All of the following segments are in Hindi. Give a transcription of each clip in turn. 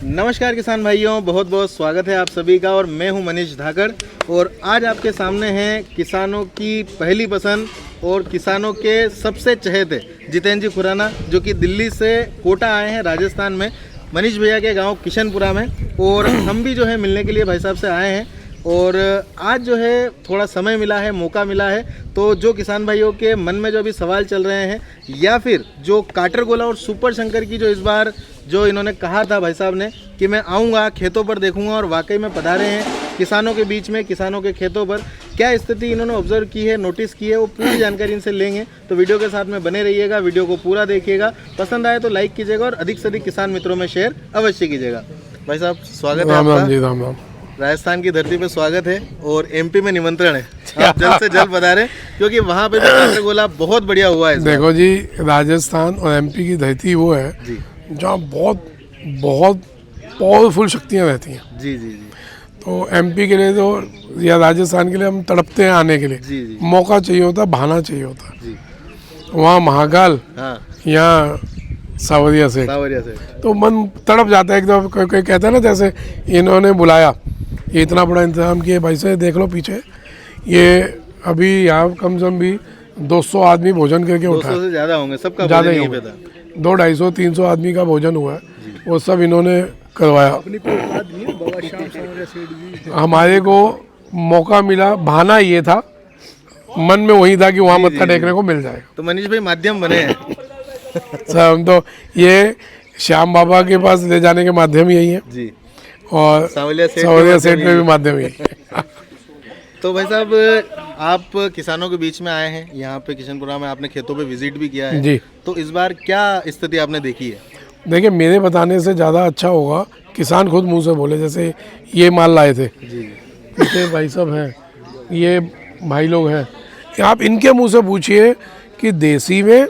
नमस्कार किसान भाइयों, बहुत बहुत स्वागत है आप सभी का। और मैं हूं मनीष धाकड़ और आज आपके सामने हैं किसानों की पहली पसंद और किसानों के सबसे चहेते जितेंद्र जी खुराना, जो कि दिल्ली से कोटा आए हैं राजस्थान में, मनीष भैया के गांव किशनपुरा में। और हम भी जो है मिलने के लिए भाई साहब से आए हैं और आज जो है थोड़ा समय मिला है, मौका मिला है, तो जो किसान भाइयों के मन में जो अभी सवाल चल रहे हैं या फिर जो काटरगोला और सुपर शंकर की जो इस बार जो इन्होंने कहा था भाई साहब ने कि मैं आऊँगा खेतों पर देखूंगा, और वाकई में पधारे हैं किसानों के बीच में, किसानों के खेतों पर क्या स्थिति इन्होंने ऑब्जर्व की है, नोटिस की है, वो पूरी जानकारी इनसे लेंगे। तो वीडियो के साथ में बने रहिएगा, वीडियो को पूरा देखिएगा, पसंद आए तो लाइक कीजिएगा और अधिक से अधिक किसान मित्रों में शेयर अवश्य कीजिएगा। भाई साहब स्वागत है आपका। राम राम। राजस्थान की धरती पे स्वागत है और एमपी में निमंत्रण है, आप जल्द से जल्द पधारें क्योंकि वहाँ पे भी काटरगोला बहुत बढ़िया हुआ है। देखो जी, राजस्थान और एमपी की धरती वो है जी जहाँ बहुत बहुत पावरफुल शक्तियाँ रहती हैं। जी जी जी तो एमपी के लिए तो या राजस्थान के लिए हम तड़पते हैं आने के लिए। जी जी मौका चाहिए होता, बहाना चाहिए होता। जी वहाँ महाकाल, हाँ यहाँ सावरिया से सावरिया से तो मन तड़प जाता है एकदम। कोई कहता है ना, जैसे इन्होंने बुलाया, ये इतना बड़ा इंतजाम किया, भाई से देख लो पीछे, ये अभी यहाँ कम से कम भी 200 आदमी भोजन करके उठा 200 से ज़्यादा होंगे, सबका ज़्यादा भोजन ही यहीं पे होगा। था। 200-250-300 आदमी का भोजन हुआ है, वो सब इन्होंने करवाया। हमारे को मौका मिला, बहाना ये था, मन में वही था कि वहाँ मत्था टेकने को मिल जाएगा। तो मनीष भाई माध्यम बने हैं। सब हम तो ये श्याम बाबा के पास ले जाने के माध्यम यही है जी, और सावलिया सेठ में भी माध्यम यही है। तो भाई साहब आप किसानों के बीच में आए हैं, यहाँ पे किशनपुरा में आपने खेतों पे विजिट भी किया है जी। तो इस बार क्या स्थिति आपने देखी है? देखिए, मेरे बताने से ज़्यादा अच्छा होगा किसान खुद मुंह से बोले। जैसे ये माल लाए थे, जी पीछे भाई सब हैं, ये भाई लोग हैं, आप इनके मुंह से पूछिए कि देसी में,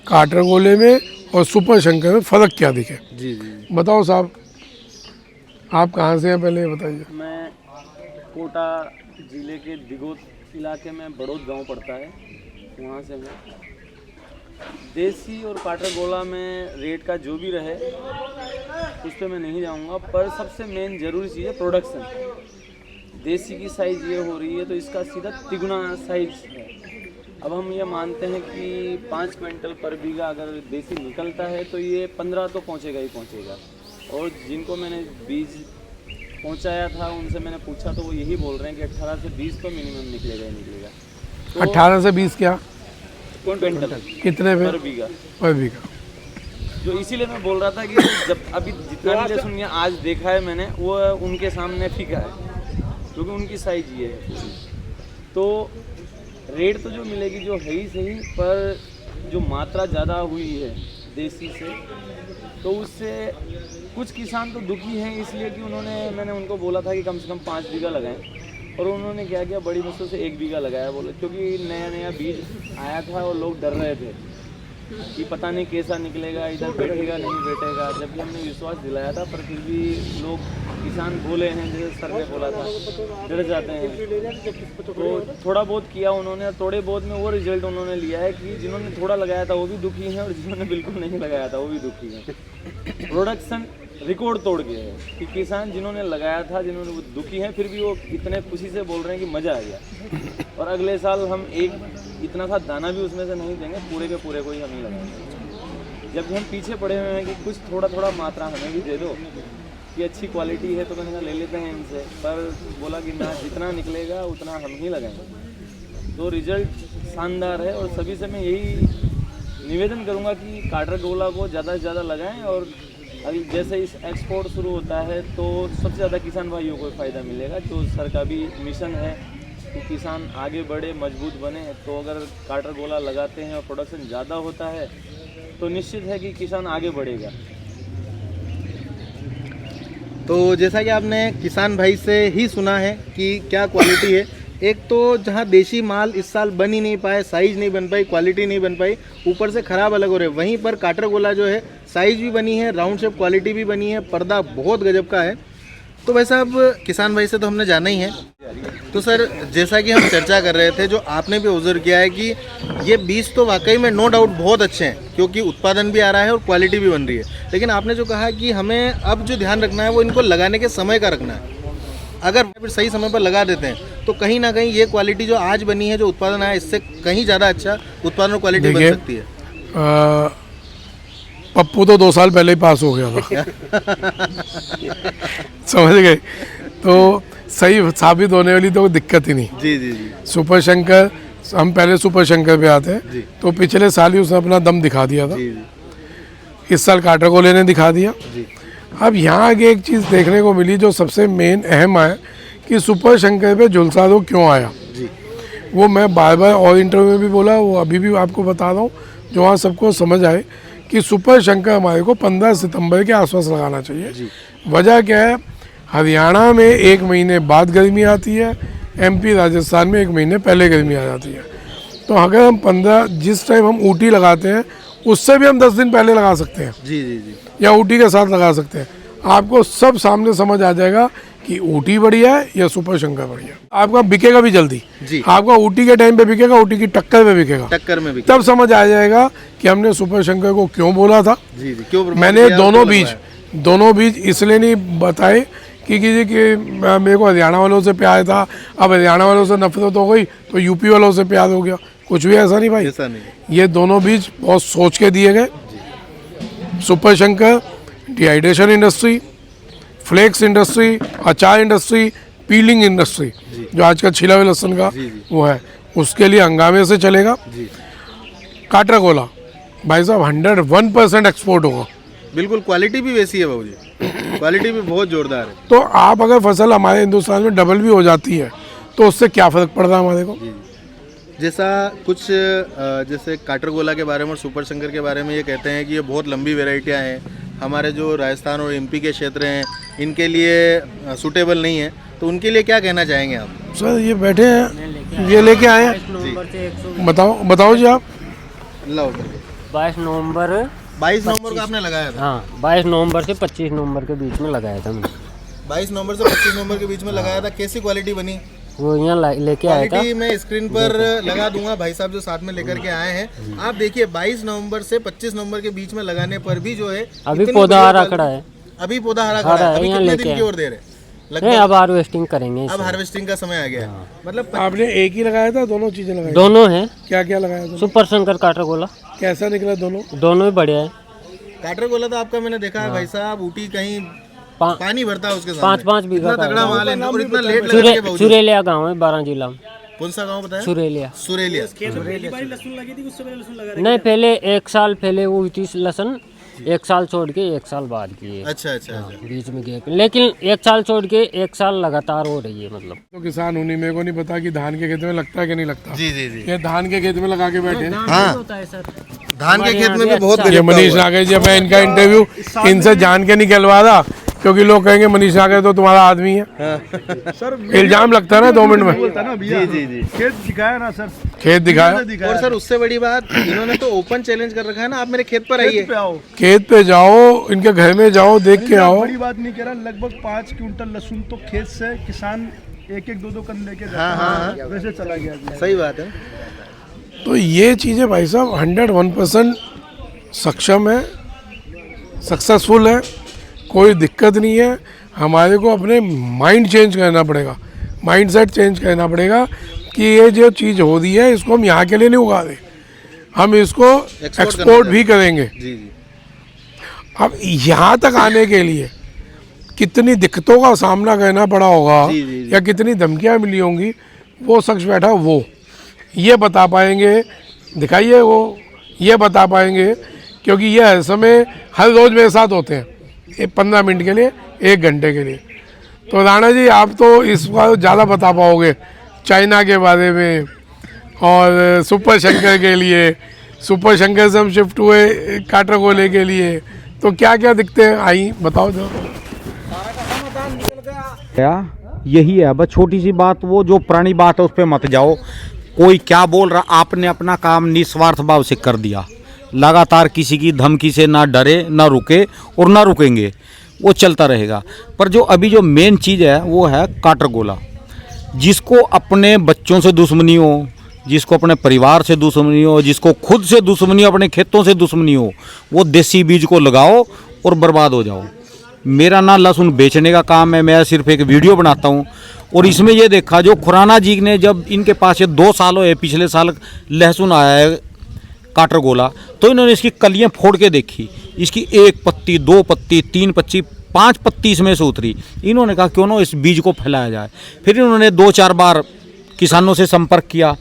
काटरगोले में और सुपर शंकर में फ़र्क क्या दिखे। जी जी बताओ साहब, आप कहाँ से हैं पहले ये बताइए। मैं कोटा ज़िले के दिगोत इलाके में बड़ौद गांव पड़ता है, वहाँ से मैं देसी और काटरगोला में रेट का जो भी रहे उस पर मैं नहीं जाऊँगा, पर सबसे मेन ज़रूरी चीज़ है प्रोडक्शन। देसी की साइज़ ये हो रही है तो इसका सीधा तिगुना साइज़ है। अब हम ये मानते हैं कि 5 क्विंटल पर बीघा अगर देसी निकलता है तो ये 15 तो पहुँचेगा ही पहुँचेगा। और जिनको मैंने बीज पहुँचाया था उनसे मैंने पूछा तो वो यही बोल रहे हैं कि 18 से 20 तो मिनिमम निकलेगा ही निकलेगा। तो 18 से 20 क्या, क्विंटल कितने पे पर बीघा, पर बीघा? जो इसीलिए मैं बोल रहा था कि जब अभी जितना भी लहसुन आज देखा है मैंने, वो उनके सामने फीका है क्योंकि उनकी साइज ये है। तो रेट तो जो मिलेगी जो है ही सही, पर जो मात्रा ज़्यादा हुई है देसी से तो उससे कुछ किसान तो दुखी हैं, इसलिए कि मैंने उनको बोला था कि कम से कम 5 बीघा लगाएं, और उन्होंने क्या किया, बड़ी मुश्किल से 1 बीघा लगाया बोले, क्योंकि नया बीज आया था और लोग डर रहे थे कि पता नहीं कैसा निकलेगा, इधर बैठेगा नहीं बैठेगा। जबकि हमने विश्वास दिलाया था, पर फिर भी लोग किसान बोले हैं, जैसे सर ने बोला था, डर जाते हैं। तो थोड़ा बहुत किया उन्होंने, थोड़े बहुत में वो रिजल्ट उन्होंने लिया है कि जिन्होंने थोड़ा लगाया था वो भी दुखी हैं और जिन्होंने बिल्कुल नहीं लगाया था वो भी दुखी हैं। प्रोडक्शन रिकॉर्ड तोड़ गया है कि किसान जिन्होंने लगाया था, जिन्होंने वो दुखी हैं, फिर भी वो इतने खुशी से बोल रहे हैं कि मज़ा आ गया। और अगले साल हम इतना सा दाना भी उसमें से नहीं देंगे, पूरे के पूरे को ही हम ही लगाएंगे। जब हम पीछे पड़े हुए हैं कि कुछ थोड़ा थोड़ा मात्रा हमें भी दे दो कि अच्छी क्वालिटी है, तो मैंने कहा ले लेते हैं इनसे, पर बोला कि ना, जितना निकलेगा उतना हम ही लगाएंगे। तो रिजल्ट शानदार है और सभी से मैं यही निवेदन करूँगा कि काटरगोला को ज़्यादा से ज़्यादा लगाएं। और अभी जैसे इस एक्सपोर्ट शुरू होता है तो सबसे ज़्यादा किसान भाइयों को फ़ायदा मिलेगा। जो सर का भी मिशन है कि किसान आगे बढ़े, मजबूत बने, तो अगर काटरगोला लगाते हैं और प्रोडक्शन ज़्यादा होता है तो निश्चित है कि किसान आगे बढ़ेगा। तो जैसा कि आपने किसान भाई से ही सुना है कि क्या क्वालिटी है, एक तो जहाँ देशी माल इस साल बन ही नहीं पाए, साइज़ नहीं बन पाई, क्वालिटी नहीं बन पाई, ऊपर से ख़राब अलग हो रहे, वहीं पर काटरगोला जो है साइज़ भी बनी है, राउंड शेप क्वालिटी भी बनी है, पर्दा बहुत गजब का है। तो भाई साहब किसान भाई से तो हमने जाना ही है, तो सर जैसा कि हम चर्चा कर रहे थे, जो आपने भी ऑब्जर्व किया है कि ये बीज तो वाकई में नो डाउट बहुत अच्छे हैं, क्योंकि उत्पादन भी आ रहा है और क्वालिटी भी बन रही है। लेकिन आपने जो कहा कि हमें अब जो ध्यान रखना है वो इनको लगाने के समय का रखना है। अगर फिर सही समय पर लगा देते हैं तो कहीं ना कहीं ये क्वालिटी जो आज बनी है, जो उत्पादन आया, इससे कहीं ज़्यादा अच्छा उत्पादन और क्वालिटी बन सकती है। पप्पू तो 2 साल पहले ही पास हो गया था समझ गए, तो सही साबित होने वाली तो कोई दिक्कत ही नहीं। जी जी जी। सुपर शंकर, हम पहले सुपर शंकर पे आते हैं, तो पिछले साल ही उसने अपना दम दिखा दिया था। जी जी। इस साल काटरगोले ने दिखा दिया। जी। अब यहाँ आगे एक चीज़ देखने को मिली जो सबसे मेन अहम है कि सुपर शंकर पे झुलसा दो क्यों आया। जी। वो मैं बार बार और इंटरव्यू में भी बोला, वो अभी भी आपको बता रहा हूँ, जो वहाँ सबको समझ आए कि सुपर शंकर हमारे को 15 सितंबर के आसपास लगाना चाहिए। वजह क्या है, हरियाणा में 1 महीने बाद गर्मी आती है, MP राजस्थान में 1 महीने पहले गर्मी आ जाती है। तो अगर हम 15 जिस टाइम हम ऊटी लगाते हैं उससे भी हम 10 दिन पहले लगा सकते हैं। जी जी जी। या ऊटी के साथ लगा सकते हैं। आपको सब सामने समझ आ जाएगा कि ऊटी बढ़िया है या सुपर शंकर बढ़िया है। आपका बिकेगा भी जल्दी जी। आपका ऊटी के टाइम पे बिकेगा, ऊटी की टक्कर पे बिकेगा, टक्कर में भी तब समझ आ जाएगा कि हमने सुपर शंकर को क्यों बोला था। जी जी। क्यों मैंने दोनों बीज इसलिए नहीं बताए कि मेरे को हरियाणा वालों से प्यार था, अब हरियाणा वालों से नफरत हो गई तो यूपी वालों से प्यार हो गया, कुछ भी ऐसा नहीं भाई। ऐसा नहीं। ये दोनों बीज बहुत सोच के दिए गए। Super Shankar dehydration industry, flex industry, अचार इंडस्ट्री, पीलिंग इंडस्ट्री, जो आजकल छिला हुए लहसुन का वो है, उसके लिए हंगामे से चलेगा। काटरगोला भाई साहब 101% एक्सपोर्ट होगा। बिल्कुल, क्वालिटी भी वैसी है बाबूजी, क्वालिटी भी बहुत जोरदार है। तो आप अगर फसल हमारे हिंदुस्तान में डबल भी हो जाती है तो उससे क्या फ़र्क पड़ रहा है हमारे को। जैसा कुछ जैसे काटरगोला के बारे में और सुपर शंकर के बारे में ये कहते हैं कि ये बहुत लंबी वेराइटियाँ हैं, हमारे जो राजस्थान और MP के क्षेत्र हैं इनके लिए सूटेबल नहीं है, तो उनके लिए क्या कहना चाहेंगे आप? सर ये बैठे हैं, ये लेके आए हैं, बताओ जी आप। लो 22 नवंबर 22 नवंबर को आपने लगाया था? हाँ 22 नवंबर से 25 नवंबर के बीच में लगाया था मैंने। 22 नवंबर से 25 नवंबर के बीच में लगाया था। कैसी क्वालिटी बनी? वो यहाँ लेके आया था। क्वालिटी मैं स्क्रीन पर लगा दूंगा, भाई साहब जो साथ में लेकर के आए हैं। आप देखिए 22 नवंबर से 25 नवंबर के बीच में लगाने पर भी जो है अभी पौधा हरा खड़ा है, अभी पौधा हरा खड़ा है। अभी कितने दिन की ओर दे रहे? नहीं, अब हार्वेस्टिंग करेंगे। अब हार्वेस्टिंग का समय आ गया है। मतलब आपने एक ही लगाया था, दोनों चीजें लगाई? दोनों हैं। क्या क्या लगाया था? सुपर शंकर काटरगोला। कैसा निकला दोनों? दोनों ही बढ़िया है। काटरगोला तो आपका मैंने देखा है भाई साहब, ऊटी कहीं पानी भरता है उसके सामने। 5 बीघा इतना तगड़ा माल है और इतना लेट लगा के बावजूद। सुरेलिया गाँव है 12 जिला में। कौन सा गांव बताया? सुरेलिया। सुरेलिया। नहीं, पहले 1 साल पहले वो हुई थी लहसुन, 1 साल छोड़ के 1 साल बाद की है। अच्छा अच्छा। बीच में गैप, लेकिन 1 साल छोड़ के 1 साल लगातार हो रही है। मतलब तो किसान होने मेरे को नहीं पता कि धान के खेत में लगता है कि नहीं लगता। जी जी जी। ये धान के खेत में लगा के बैठे हैं। हाँ, धान के खेत में भी बहुत ये मनीष नागर जी, मैं इनका इंटरव्यू इनसे जान के निकलवा रहा क्योंकि लोग कहेंगे मनीष नागर तो तुम्हारा आदमी है। सर इल्जाम लगता है ना 2 मिनट में। बोलता ना भैया। जी जी जी। खेत दिखाया ना सर, खेत दिखाया। और सर उससे बड़ी बात, इन्होंने तो ओपन चैलेंज कर रखा है ना, आप मेरे खेत पर आइए, पे आओ। खेत पे जाओ, इनके घर में जाओ, देख के आओ। बड़ी बात नहीं कह रहा, लगभग 5 क्विंटल लहसुन तो खेत से किसान 1-1, 2-2 कन लेके जाता है। हाँ। वैसे चला गया। सही बात है। तो ये चीज़ें भाई साहब 101% सक्षम है, सक्सेसफुल है, कोई दिक्कत नहीं है। हमारे को अपने माइंड चेंज करना पड़ेगा, माइंड सेट चेंज करना पड़ेगा कि ये जो चीज़ हो रही है इसको हम यहाँ के लिए नहीं उगा रहे, हम इसको एक्सपोर्ट भी करेंगे। जी जी। अब यहाँ तक आने के लिए कितनी दिक्कतों का सामना करना पड़ा होगा या कितनी धमकियाँ मिली होंगी, वो शख्स बैठा वो ये बता पाएंगे। दिखाइए, वो ये बता पाएंगे, क्योंकि ये हर समय हर रोज़ मेरे साथ होते हैं, 15 मिनट के लिए, 1 घंटे के लिए। तो राणा जी आप तो इस बार ज़्यादा बता पाओगे चाइना के बारे में और सुपर शंकर के लिए। सुपर शंकर से हम शिफ्ट हुए काटरगोले के लिए, तो क्या क्या दिखते हैं आई बताओ जो। क्या यही है बस, छोटी सी बात, वो जो पुरानी बात है उस पर मत जाओ। कोई क्या बोल रहा, आपने अपना काम निस्वार्थ भाव से कर दिया, लगातार किसी की धमकी से ना डरे, ना रुके और ना रुकेंगे। वो चलता रहेगा। पर जो अभी जो मेन चीज़ है वो है काटरगोला। जिसको अपने बच्चों से दुश्मनी हो, जिसको अपने परिवार से दुश्मनी हो, जिसको खुद से दुश्मनी हो, अपने खेतों से दुश्मनी हो, वो देसी बीज को लगाओ और बर्बाद हो जाओ। मेरा ना लहसुन बेचने का काम है, मैं सिर्फ एक वीडियो बनाता हूँ। और इसमें ये देखा जो खुराना जी ने, जब इनके पास ये 2 साल हुए, पिछले साल लहसुन आया है काटरगोला, तो इन्होंने इसकी कलियाँ फोड़ के देखी। इसकी 1 पत्ती, 2 पत्ती, 3 पत्ती, 5 पत्ती इसमें से उतरी। इन्होंने कहा क्यों ना इस बीज को फैलाया जाए। फिर इन्होंने 2-4 बार किसानों से संपर्क किया।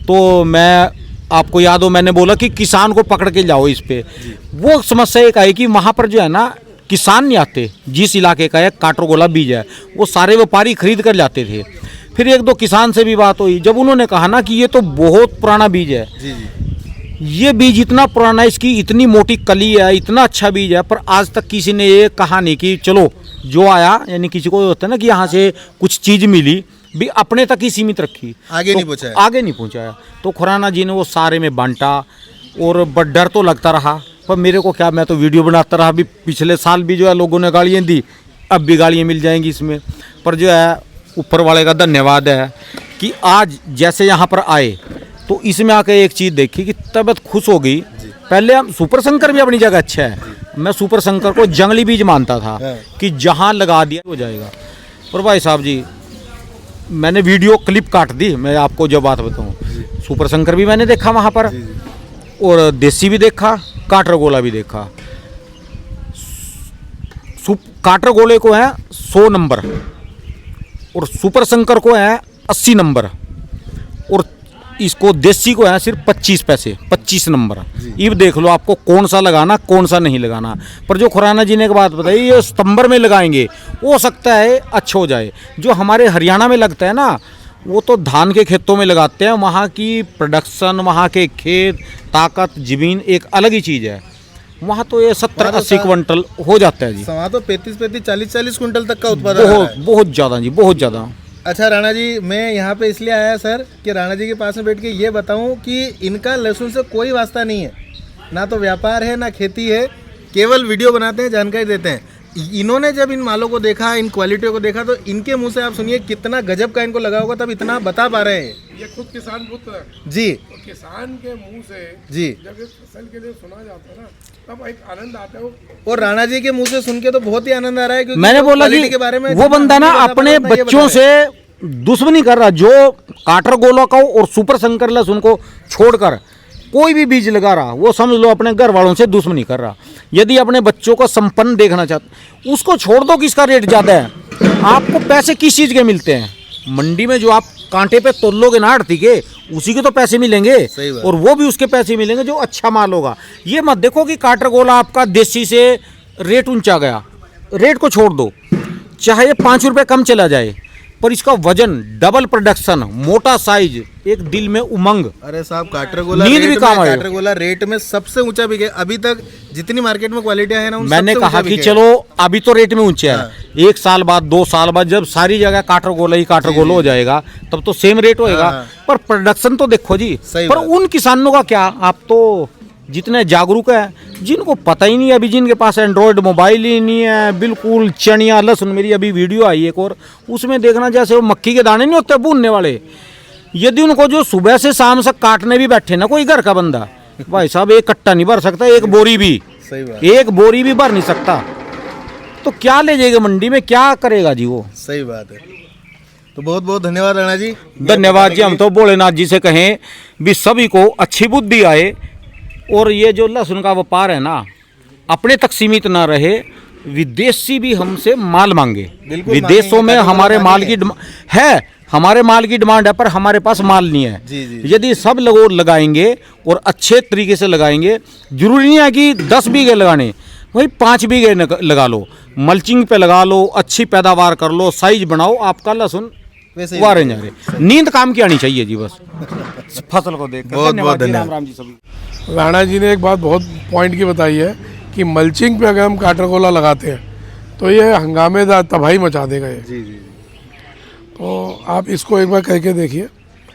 तो मैं आपको याद हो, मैंने बोला कि किसान को पकड़ के जाओ इस पे। वो समस्या एक आई कि वहाँ पर जो है ना किसान नहीं आते। जिस इलाके का एक काटरगोला बीज है वो सारे व्यापारी खरीद कर जाते थे। फिर 1-2 किसान से भी बात हुई, जब उन्होंने कहा ना कि ये तो बहुत पुराना बीज है, ये बीज इतना पुराना, इसकी इतनी मोटी कली है, इतना अच्छा बीज है, पर आज तक किसी ने ये कहा नहीं कि चलो जो आया, यानी किसी को होता है ना कि यहाँ से कुछ चीज़ मिली भी अपने तक ही सीमित रखी, आगे नहीं पहुँचाया। आगे नहीं पहुँचाया। तो खुराना जी ने वो सारे में बांटा। और डर तो लगता रहा, पर मेरे को क्या, मैं तो वीडियो बनाता रहा। अभी पिछले साल भी जो है लोगों ने गालियाँ दी, अब भी गालियाँ मिल जाएंगी इसमें। पर जो है ऊपर वाले का धन्यवाद है कि आज जैसे यहाँ पर आए तो इसमें आके एक चीज़ देखी कि तबीयत खुश हो गई। पहले हम सुपर शंकर भी अपनी जगह अच्छा है, मैं सुपर शंकर को जंगली बीज मानता था कि जहाँ लगा दिया हो जाएगा। पर भाई साहब जी, मैंने वीडियो क्लिप काट दी। मैं आपको जो बात बताऊँ, सुपर शंकर भी मैंने देखा वहाँ पर, और देसी भी देखा, काटरगोला भी देखा। काटरगोले को है 100 नंबर और सुपर शंकर को है 80 नंबर, और इसको देसी को है सिर्फ 25 पैसे, 25 नंबर। ये देख लो आपको कौन सा लगाना, कौन सा नहीं लगाना। पर जो खुराना जी ने एक बात बताई, ये सितंबर में लगाएंगे, हो सकता है अच्छा हो जाए। जो हमारे हरियाणा में लगता है ना, वो तो धान के खेतों में लगाते हैं। वहाँ की प्रोडक्शन, वहाँ के खेत, ताकत, ज़मीन एक अलग ही चीज़ है। वहाँ तो ये 70-80 क्विंटल हो जाता है जी। वहाँ तो 35-35, 40-40 कुंटल तक का उत्पादन हो रहा है। बहुत ज़्यादा जी, बहुत ज़्यादा। अच्छा राणा जी, मैं यहाँ पे इसलिए आया सर कि राणा जी के पास में बैठ के ये बताऊँ कि इनका लहसुन से कोई वास्ता नहीं है, ना तो व्यापार है ना खेती है, केवल वीडियो बनाते हैं, जानकारी देते हैं। इन्होंने जब इन मालों को देखा, इन क्वालिटियों को देखा, तो इनके मुंह से आप सुनिए कितना गजब का इनको लगा होगा, तब इतना बता पा रहे हैं। ये खुद किसान पुत्र है जी। तो किसान के मुंह से जी। जब इस फसल के लिए सुना जाता है ना, तब एक आनंद आता है। और राणा जी के मुंह से सुन के तो बहुत ही आनंद आ रहा है, क्योंकि मैंने बोला कि के बारे में वो बंदा ना अपने बच्चों से दुश्मनी कर रहा, जो काटरगोला को और सुपर शंकर लहसुन को छोड़कर कोई भी बीज लगा रहा, वो समझ लो अपने घर वालों से दुश्मनी कर रहा। यदि अपने बच्चों को संपन्न देखना चाहते, उसको छोड़ दो किसका रेट ज़्यादा है। आपको पैसे किस चीज़ के मिलते हैं? मंडी में जो आप कांटे पे तोलोगे ना आड़ती के, उसी के तो पैसे मिलेंगे, और वो भी उसके पैसे मिलेंगे जो अच्छा माल होगा। ये मत देखो कि काटरगोला आपका देसी से रेट ऊंचा गया, रेट को छोड़ दो, चाहे 5 रुपये कम चला जाए, पर इसका वजन, डबल प्रोडक्शन, मोटा साइज, एक दिल में उमंग। अरे साहब, काटरगोला नींद भी काम आएगा। काटरगोला रेट में सबसे ऊंचा बिके अभी तक, जितनी मार्केट में क्वालिटियां है ना, मैंने कहा कि चलो अभी तो रेट में ऊंचे है, 1 साल बाद, 2 साल बाद जब सारी जगह काटरगोला ही काटरगोला हो जाएगा, तब तो सेम रेट होएगा। पर प्रोडक्शन तो देखो जी। पर उन किसानों का क्या, आप तो जितने जागरूक है, जिनको पता ही नहीं, अभी जिनके पास एंड्रॉयड मोबाइल ही नहीं है, बिल्कुल चनिया लहसुन। मेरी अभी वीडियो आई एक, और उसमें देखना जैसे वो मक्की के दाने नहीं होते भूनने वाले, यदि उनको जो सुबह से शाम तक काटने भी बैठे ना कोई घर का बंदा, भाई साहब एक कट्टा नहीं भर सकता, एक बोरी भी, एक बोरी भी भर नहीं सकता, तो क्या ले जाएगा मंडी में, क्या करेगा जी वो। सही बात है। तो बहुत बहुत धन्यवाद राणा जी। धन्यवाद जी। हम तो भोलेनाथ जी से कहें भी सभी को अच्छी बुद्धि आए, और ये जो लहसुन का व्यापार है ना, अपने तक सीमित ना रहे, विदेशी भी हमसे माल मांगे। विदेशों में हमारे माल की है, हमारे माल की डिमांड है, पर हमारे पास माल नहीं है। यदि सब लोग लगाएंगे और अच्छे तरीके से लगाएंगे, जरूरी नहीं है कि 10 बीघे लगाने, वही 5 बीघे लगा लो, मल्चिंग पे लगा लो, अच्छी पैदावार कर लो, साइज बनाओ, आपका लहसुन वारे जा रहे। नींद काम की आनी चाहिए जी, बस फसल को देख। बहुत बहुत धन्यवाद। राम जी सभी। राणा जी ने एक बात बहुत पॉइंट की बताई है कि मल्चिंग पे अगर हम काटरगोला लगाते हैं तो ये हंगामेदार तबाही मचा देगा ये। जी जी। तो आप इसको एक बार करके देखिए,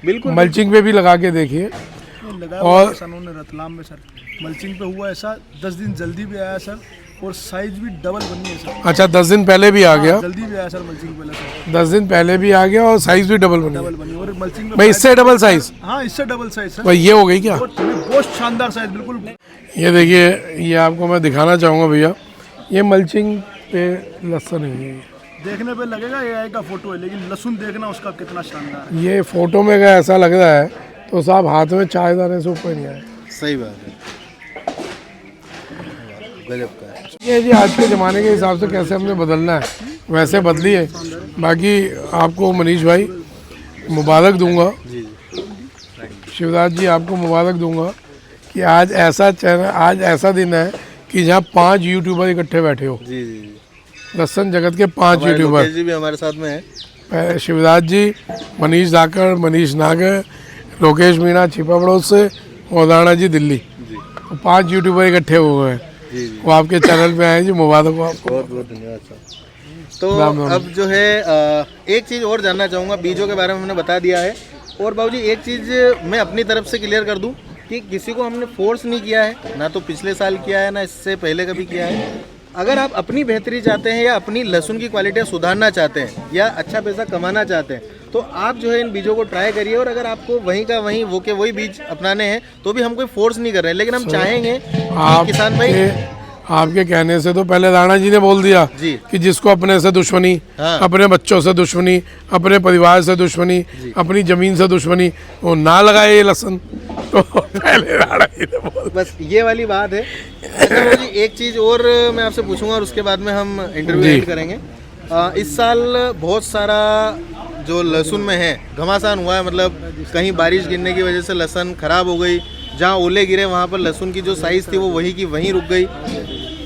बिल्कुल मल्चिंग पे भी लगा के देखिए। और किसानों ने रतलाम में सर मल्चिंग पे हुआ ऐसा, 10 दिन जल्दी भी आया सर, और साइज भी डबल बनी है सर। अच्छा 10 दिन पहले भी आ गया, जल्दी भी आया सर मल्चिंग पहले सर, 10 दिन पहले भी आ गया और साइज भी डबल बनी डबल बनी और मल्चिंग में भाई। इससे डबल साइज हाँ इससे डबल साइज सर, भाई ये हो गई क्या? बहुत शानदार साइज बिल्कुल। ये देखिए, ये आपको मैं दिखाना चाहूँगा भैया, ये मल्चिंग पे लहसुन है। देखने पे लगेगा AI का फोटो है, लेकिन लहसुन देखना उसका कितना शानदार है। ये फोटो में अगर ऐसा लग रहा है तो साहब हाथ में चाय दाने से ऊपर नहीं आए। सही बात है, गजब का है। ये जी आज के ज़माने के हिसाब से कैसे हमने बदलना है वैसे बदलिए। बाकी आपको मनीष भाई मुबारक दूंगा, शिवराज जी आपको मुबारक दूंगा कि आज ऐसा चैनल, आज ऐसा दिन है कि जहाँ 5 यूट्यूबर इकट्ठे बैठे हो। जी जी जी, लहसन जगत के 5 हमारे यूट्यूबर, लोकेश जी भी हमारे साथ में है। शिवराज जी, मनीष धाकड़, मनीष नागर, लोकेश मीणा छिपा पड़ोस से और राणा जी दिल्ली, तो 5 यूट्यूबर इकट्ठे हुए हैं। जी जी, वो आपके चैनल पे आए जी, मुबारक हो आपको। बहुत बहुत धन्यवाद सर। तो राम राम। अब जो है एक चीज़ और जानना चाहूँगा, बीजों के बारे में हमने बता दिया है, और बाबूजी एक चीज़ मैं अपनी तरफ से क्लियर कर दूं कि किसी को हमने फोर्स नहीं किया है, ना तो पिछले साल किया है ना इससे पहले कभी किया है। अगर आप अपनी बेहतरी चाहते हैं या अपनी लहसुन की क्वालिटी सुधारना चाहते हैं या अच्छा पैसा कमाना चाहते हैं तो आप जो है इन बीजों को ट्राई करिए, और अगर आपको वहीं का वहीं वो के वही बीज अपनाने हैं तो भी हम कोई फोर्स नहीं कर रहे हैं, लेकिन हम चाहेंगे कि किसान भाई आपके कहने से तो पहले राणा जी ने बोल दिया जी कि जिसको अपने से दुश्मनी, हाँ। अपने बच्चों से दुश्मनी, अपने परिवार से दुश्मनी, अपनी जमीन से दुश्मनी, वो ना लगाए ये लहसुन। तो पहले राणा जी ने बोल, बस ये वाली बात है। अच्छा बाबूजी एक चीज़ और मैं आपसे पूछूंगा और उसके बाद में हम इंटरव्यू जी। एंड करेंगे। इस साल बहुत सारा जो लहसुन में है घमासान हुआ है, मतलब कहीं बारिश गिरने की वजह से लहसुन खराब हो गई, जहाँ ओले गिरे वहाँ पर लहसुन की जो साइज़ थी वो वही की वहीं रुक गई,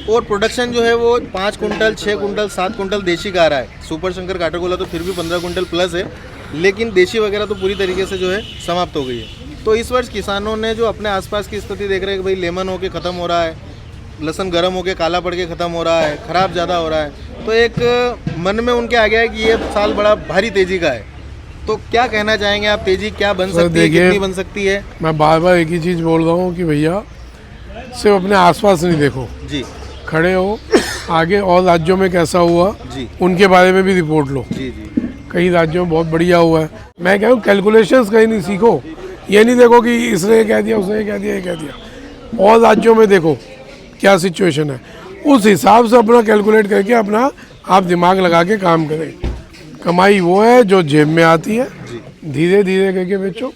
और प्रोडक्शन जो है वो 5 कुंटल 6 कुंटल 7 कुंटल देशी का आ रहा है। सुपर शंकर काटरगोला तो फिर भी 15 कुंटल प्लस है, लेकिन देशी वगैरह तो पूरी तरीके से जो है समाप्त हो गई है। तो इस वर्ष किसानों ने जो अपने आसपास की स्थिति देख रहे हैं कि भाई लेमन होके ख़त्म हो रहा है, लहसुन गर्म होके काला पड़ के ख़त्म हो रहा है, ख़राब ज़्यादा हो रहा है, तो एक मन में उनके आ गया है कि ये साल बड़ा भारी तेज़ी का है। तो क्या कहना चाहेंगे आप, तेज़ी क्या बन सकती है, कितनी बन सकती है? मैं बार बार एक ही चीज़ बोल रहा हूँ कि भैया सिर्फ अपने आसपास नहीं देखो, जी खड़े हो आगे और राज्यों में कैसा हुआ जी उनके बारे में भी रिपोर्ट लो। जी जी कई राज्यों में बहुत बढ़िया हुआ है। मैं कह रहा हूँ कैलकुलेशंस कहीं नहीं सीखो, ये नहीं देखो कि इसने ये कह दिया, उसने ये कह दिया, ये कह दिया। और राज्यों में देखो क्या सिचुएशन है, उस हिसाब से अपना कैलकुलेट करके अपना आप दिमाग लगा के काम करें। कमाई वो है जो जेब में आती है, धीरे धीरे करके बेचो।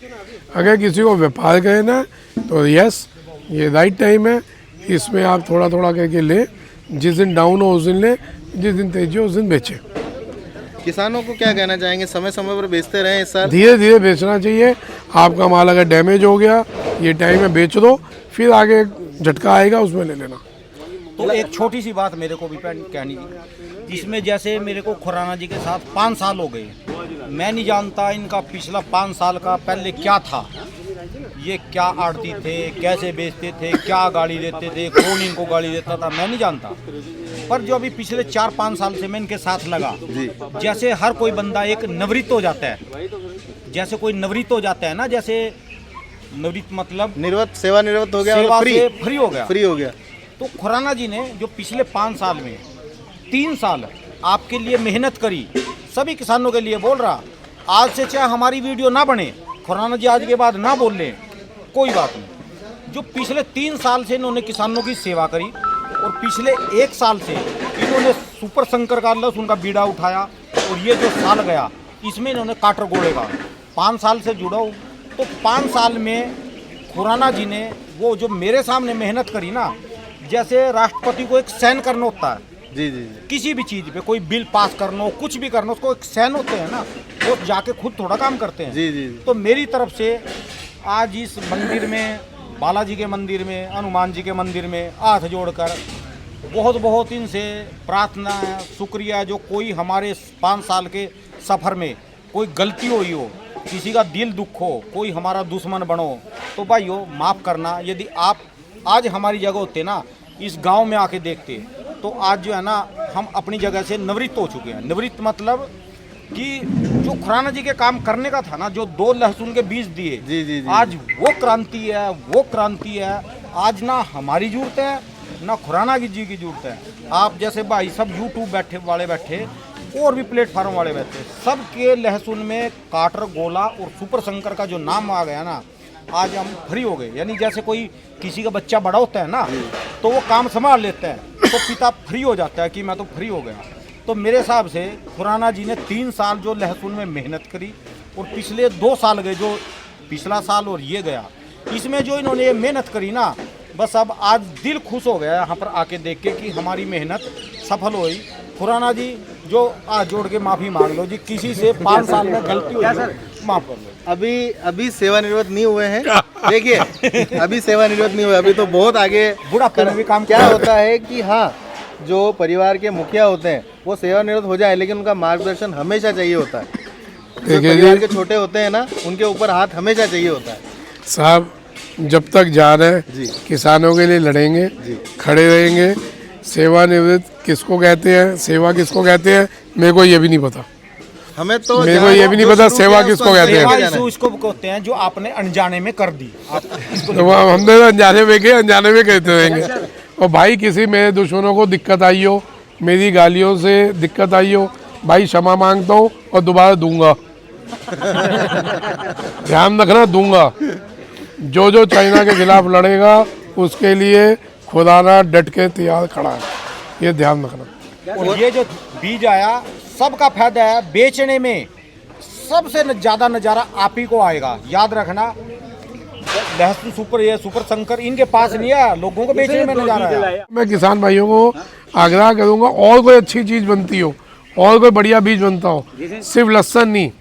अगर किसी को व्यापार करना है तो यस ये राइट टाइम है, इसमें आप थोड़ा थोड़ा करके ले, जिस दिन डाउन हो उस दिन ले, जिस दिन तेजी हो उस दिन बेचे। किसानों को क्या कहना चाहेंगे, समय समय पर बेचते रहें इस साल? धीरे धीरे बेचना चाहिए। आपका माल अगर डैमेज हो गया ये टाइम में बेच दो, फिर आगे झटका आएगा उसमें ले लेना। तो एक छोटी सी बात मेरे को भी कहनी थी, जिसमें जैसे मेरे को खुराना जी के साथ 5 साल हो गए, मैं नहीं जानता इनका पिछला 5 साल का पहले क्या था, ये क्या आड़ती थे, कैसे बेचते थे, क्या गाड़ी देते थे, कौन इनको गाड़ी देता था, मैं नहीं जानता। पर जो अभी पिछले 4-5 साल से मैं इनके साथ लगा, जैसे हर कोई बंदा एक नवृत्त हो जाता है, जैसे कोई नवृत्त हो जाता है ना, जैसे नवृत्त मतलब निवृत्त, सेवानिवृत्त हो गया, सेवा फ्री से फ्री हो गया। फ्री हो गया। तो खुराना जी ने जो पिछले 5 साल में 3 साल आपके लिए मेहनत करी, सभी किसानों के लिए बोल रहा, आज से चाहे हमारी वीडियो ना बने, खुराना जी आज के बाद ना बोल लें, कोई बात नहीं। जो पिछले 3 साल से इन्होंने किसानों की सेवा करी और पिछले 1 साल से इन्होंने सुपर शंकर का लहसुन का बीड़ा उठाया, और ये जो साल गया इसमें इन्होंने काटरगोले का 5 साल से जुड़ा हूँ। तो 5 साल में खुराना जी ने वो जो मेरे सामने मेहनत करी ना, जैसे राष्ट्रपति को एक साइन करना होता है जी जी जी किसी भी चीज़ पे, कोई बिल पास करना हो, कुछ भी करना हो, उसको एक साइन होते हैं ना, वो जाके खुद थोड़ा काम करते हैं। जी जी तो मेरी तरफ से आज इस मंदिर में, बालाजी के मंदिर में, हनुमान जी के मंदिर में हाथ जोड़कर बहुत बहुत इनसे प्रार्थना है, शुक्रिया है। जो कोई हमारे 5 साल के सफ़र में कोई गलती हुई हो, किसी का दिल दुख हो, कोई हमारा दुश्मन बनो, तो भाइयों माफ़ करना। यदि आप आज हमारी जगह होते ना, इस गांव में आके देखते, तो आज जो है ना हम अपनी जगह से निवृत्त हो चुके हैं। निवृत्त मतलब कि जो खुराना जी के काम करने का था ना, जो 2 लहसुन के बीज दिए, जी जी जी आज वो क्रांति है, वो क्रांति है। आज ना हमारी जरूरत है ना खुराना जी की जरूरत है। आप जैसे भाई सब यूट्यूब बैठे और भी प्लेटफार्म वाले बैठे, सबके लहसुन में काटर गोला और सुपर शंकर का जो नाम आ गया ना, आज हम फ्री हो गए। यानी जैसे कोई किसी का बच्चा बड़ा होता है ना, तो वो काम संभाल लेता है, तो पिता फ्री हो जाता है कि मैं तो फ्री हो गया। तो मेरे हिसाब से खुराना जी ने 3 साल जो लहसुन में मेहनत करी, और पिछले 2 साल गए, जो पिछला साल और ये गया, इसमें जो इन्होंने ये मेहनत करी ना, बस अब आज दिल खुश हो गया यहाँ पर आके देख के कि हमारी मेहनत सफल हुई। खुराना जी जो आज जोड़ के माफ़ी मांग लो जी, किसी से 5 साल में गलती हुई माफ़ कर लो। अभी सेवानिवृत्त नहीं हुए हैं, देखिए अभी सेवानिवृत्त नहीं हुए, अभी तो बहुत आगे बुढ़ापे में भी काम क्या होता है कि हाँ, जो परिवार के मुखिया होते हैं वो सेवानिवृत्त हो जाए, लेकिन उनका मार्गदर्शन हमेशा चाहिए होता है। जो परिवार के छोटे होते हैं ना, उनके ऊपर हाथ हमेशा चाहिए होता है। साहब जब तक जा रहे किसानों के लिए लड़ेंगे, खड़े रहेंगे। सेवानिवृत्त किसको कहते हैं, सेवा किसको कहते हैं, मेरे को ये भी नहीं पता। हमें तो मेरे को ये भी नहीं पता सेवा किसको कहते हैं। उसको कहते हैं जो आपने अनजाने में कर दी। तो हमने अनजाने में के अनजाने में कहते रहेंगे। और भाई किसी मेरे दुश्मनों को दिक्कत आई हो, मेरी गालियों से दिक्कत आई हो, भाई क्षमा मांगता हूँ और दोबारा दूंगा। ध्यान रखना, दूंगा। जो चाइना के खिलाफ लड़ेगा उसके लिए खुदाना डट के तैयार खड़ा है, ये ध्यान रखना। और ये जो बीज आया सबका फायदा है, बेचने में सबसे ज़्यादा नज़ारा आप ही को आएगा। याद रखना, लहसुन सुपर शंकर इनके पास नहीं है, लोगों को बेचने में नज़ारा है। मैं किसान भाइयों को आग्रह करूंगा, और कोई अच्छी चीज़ बनती हो और कोई बढ़िया बीज बनता हो, सिर्फ लहसुन नहीं,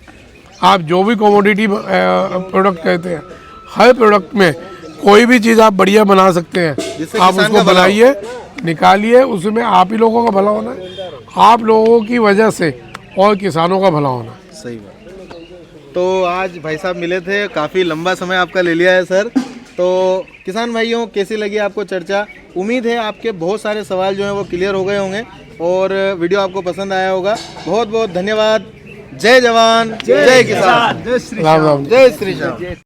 आप जो भी कमोडिटी प्रोडक्ट कहते हैं, हर प्रोडक्ट में कोई भी चीज़ आप बढ़िया बना सकते हैं। आप उसको बनाइए, निकालिए, उसमें आप ही लोगों का भला होना है, आप लोगों की वजह से और किसानों का भला होना है। सही बात। तो आज भाई साहब मिले थे, काफ़ी लंबा समय आपका ले लिया है सर। तो किसान भाइयों, कैसी लगी आपको चर्चा? उम्मीद है आपके बहुत सारे सवाल जो हैं वो क्लियर हो गए होंगे और वीडियो आपको पसंद आया होगा। बहुत बहुत धन्यवाद। जय जवान, जय किसान, जय श्री राम राम। जय श्री राम।